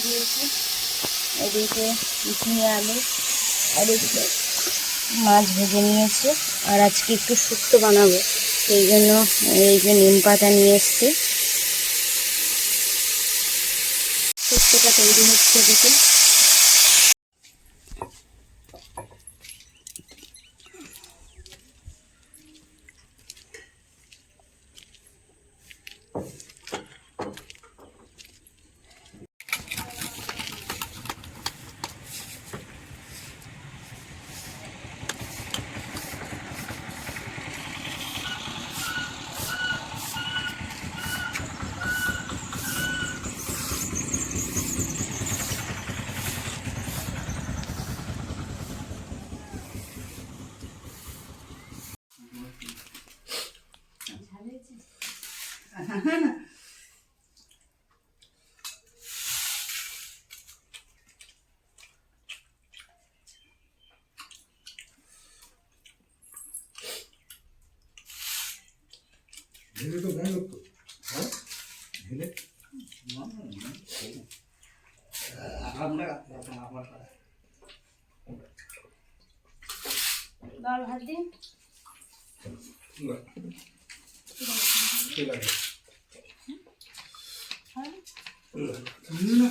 দিয়েছি, এদিকে ঝিঙে আলু আর এদিকে মাছ ভেজে নিয়েছে। আর আজকে একটু শুক্তো বানাবো, সেই জন্য এই যে নিম পাতা নিয়ে এসছি। শুক্তোটা তৈরি হচ্ছে এদিকে। ঢেলে তো বন্ধ তো, হ্যাঁ ঢেলে ডাল ভাত দিন।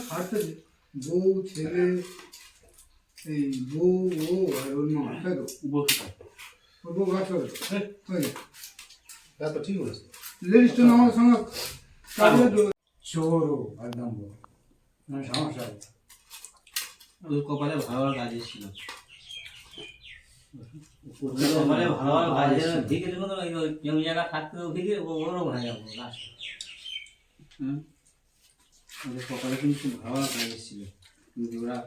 খাটতে বউ ছেলে, এই বউ ও আর ওর মা, তাই তো ওর বউ গাছ হবে তা তো ঠিক বলেছে। লেডিস তো আমার সঙ্গে চোর একদম মানে সমস্যা। ওর কপালে ভালো ভালো কাজ ছিল, কপালে ভালো ভালো কাজ ছিল, ঠিক আছে মতো জমি জায়গা থাকতে ঠিক ওরকম হয়ে যাবো লাস্ট। ওদের কপালে কিন্তু ভালো ভালো কাজ ছিল, কিন্তু ওরা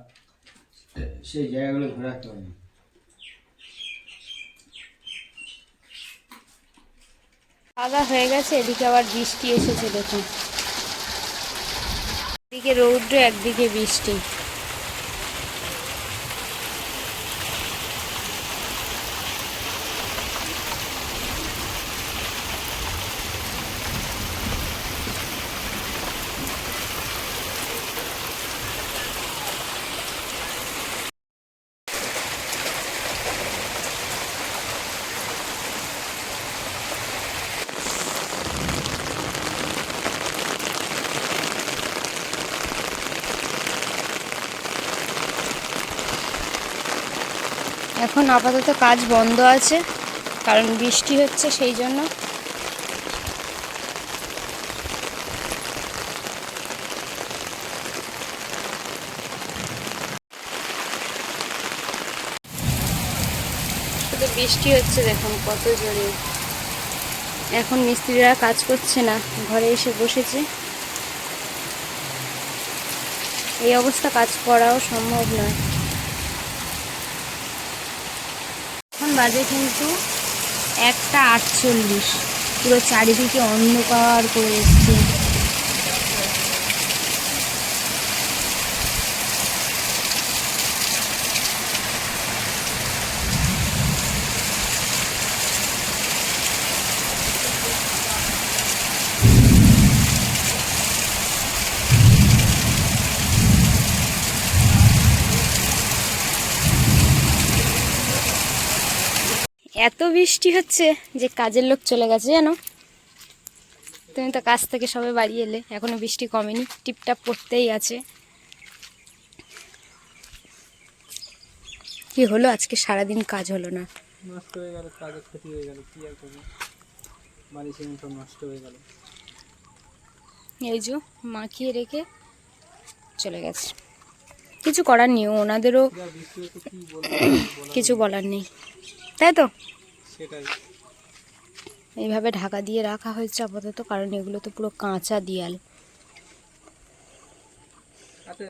সেই জায়গাগুলো ধরে রাখতে পারেনি। খাওয়া হয়ে গেছে, এদিকে আবার বৃষ্টি এসেছে দেখুন। এদিকে রৌদ্র, একদিকে বৃষ্টি। এখন আপাতত কাজ বন্ধ আছে, কারণ বৃষ্টি হচ্ছে সেই জন্য। শুধু বৃষ্টি হচ্ছে দেখুন কত জোরে। এখন মিস্ত্রিরা কাজ করছে না, ঘরে এসে বসেছে। এই অবস্থা কাজ করাও সম্ভব নয়। এখন বাজে কিন্তু 1:48, পুরো চারিদিকে অন্ধকার করে এসছে। এত বৃষ্টি হচ্ছে যে কাজের লোক চলে গেছে জানো। তুমি তো কাজ থেকে সবে বাড়ি এলে, এখনো বৃষ্টি কমেনি, টিপটাপ পড়তেই আছে। কি হলো আজকে সারাদিন কাজ হলো না? নষ্ট হয়ে গেল, কাজের ক্ষতি হয়ে গেল, কি আর করবো, বাড়ি সেদিন সব নষ্ট হয়ে গেল। এই যে মাখিয়ে রেখে চলে গেছে, কিছু করার নেই, ওনাদেরও কিছু বলার নেই, তাই তো। সেটাই এইভাবে ঢাকা দিয়ে রাখা হয়েছে আপাতত, কারণ এগুলো তো পুরো কাঁচা দেয়াল।